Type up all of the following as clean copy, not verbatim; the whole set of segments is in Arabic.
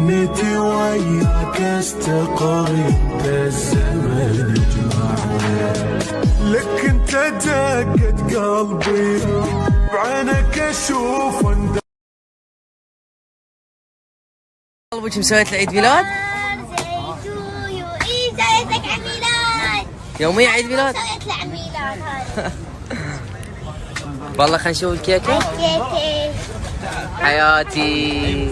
امنيتي وياك استقر انت الزمن يجمعنا لك انت دقت قلبي بعينك اشوف قلبك مسويت لعيد ميلاد؟ سويت لك عيد ميلاد يوميا عيد ميلاد؟ سويت له عيد ميلاد هذا والله خلينا نشوف الكيكة. كيكة حياتي.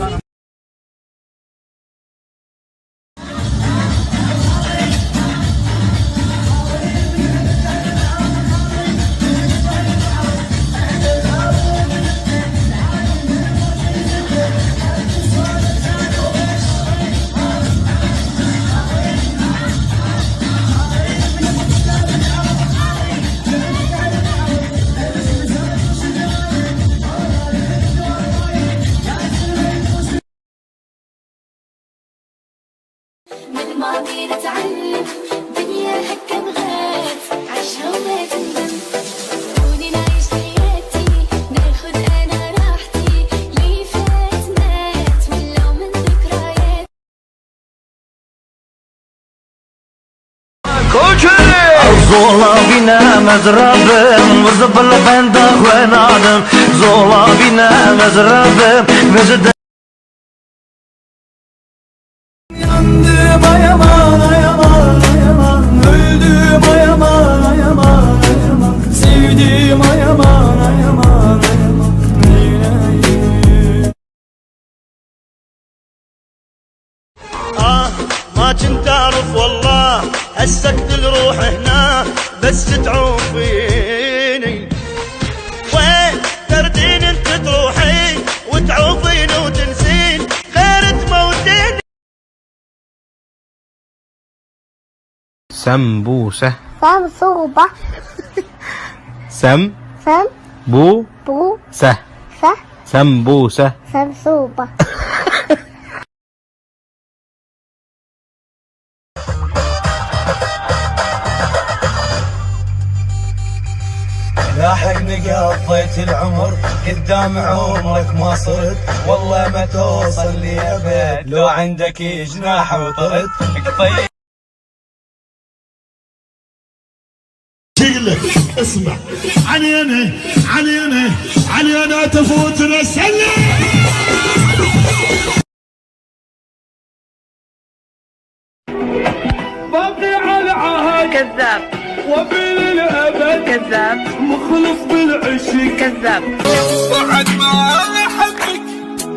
من ماضي نتعلم دنيا هكا بغات عشها وما تندم كوني نعيش حياتي ناخد انا راحتي لي فات مات ولو من ذكريات زولا بنا مزراب وزبل بندق ونادم زولا بنا مزراب مزد yandım ayaman ayaman ayaman öldüm ayaman ayaman ayaman sevdim ayaman ayaman ayaman ما كنت اعرف والله هسكت الروح هنا بس تعوم فيني وين تردين انت تروحين وتعوفين وتنسين غير تموتين سمبوسة صوبة بوسة سمبوسة صوبة لاحقني قضيت العمر قدام عمرك ما صرت والله ما توصل لي ابد لو عندك جناح وطرت قضيت لك اسمع علينا تفوتنا سلم باقي على عهد كذاب وبالابد كذاب مخلص بالعشق كذاب. بعد ما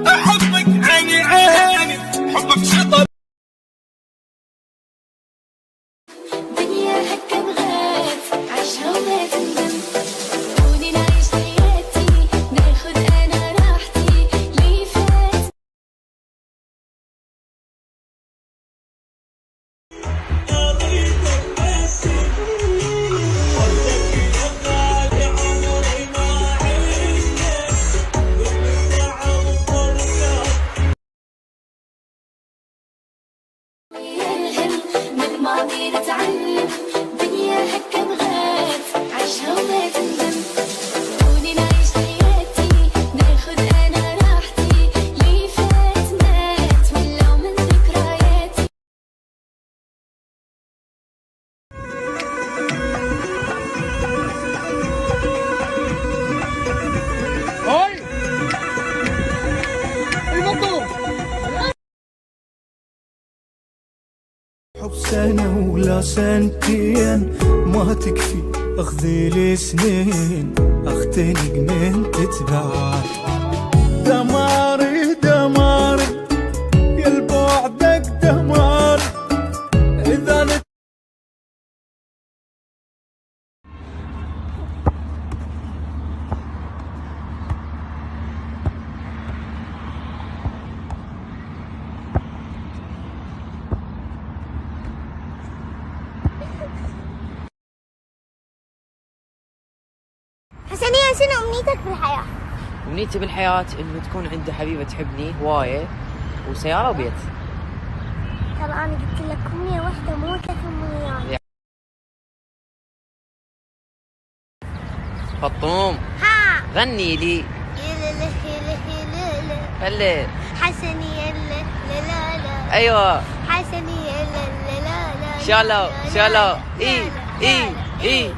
احبك عيني حبك شطب دنيا هكا بغات عشها وما تندم كوني نعيش حياتي ناخد انا راحتي لي فات من ماضي نتعلم دنيا هكا بغات عشها وما تندم كوني نعيش حياتي ناخد انا راحتي لي فات مات ولو من ذكرياتي حب سنة ولا سنتين ما تكفي اخذي لي سنين اختنق من تتبعت دماري يا البعدك دمار اذا حسنية شنو أمنيتك بالحياة؟ أمنيتي بالحياة إنه تكون عندي حبيبة تحبني هواية وسيارة وبيت. ترى أنا قلت لك أمنية واحدة مو 3 أمنيات. فطوم ها غني لي. يلا هلا حسنية لا لا ايوه حسني لا لا لا لا شالو لا شالو لا اي لا اي لا اي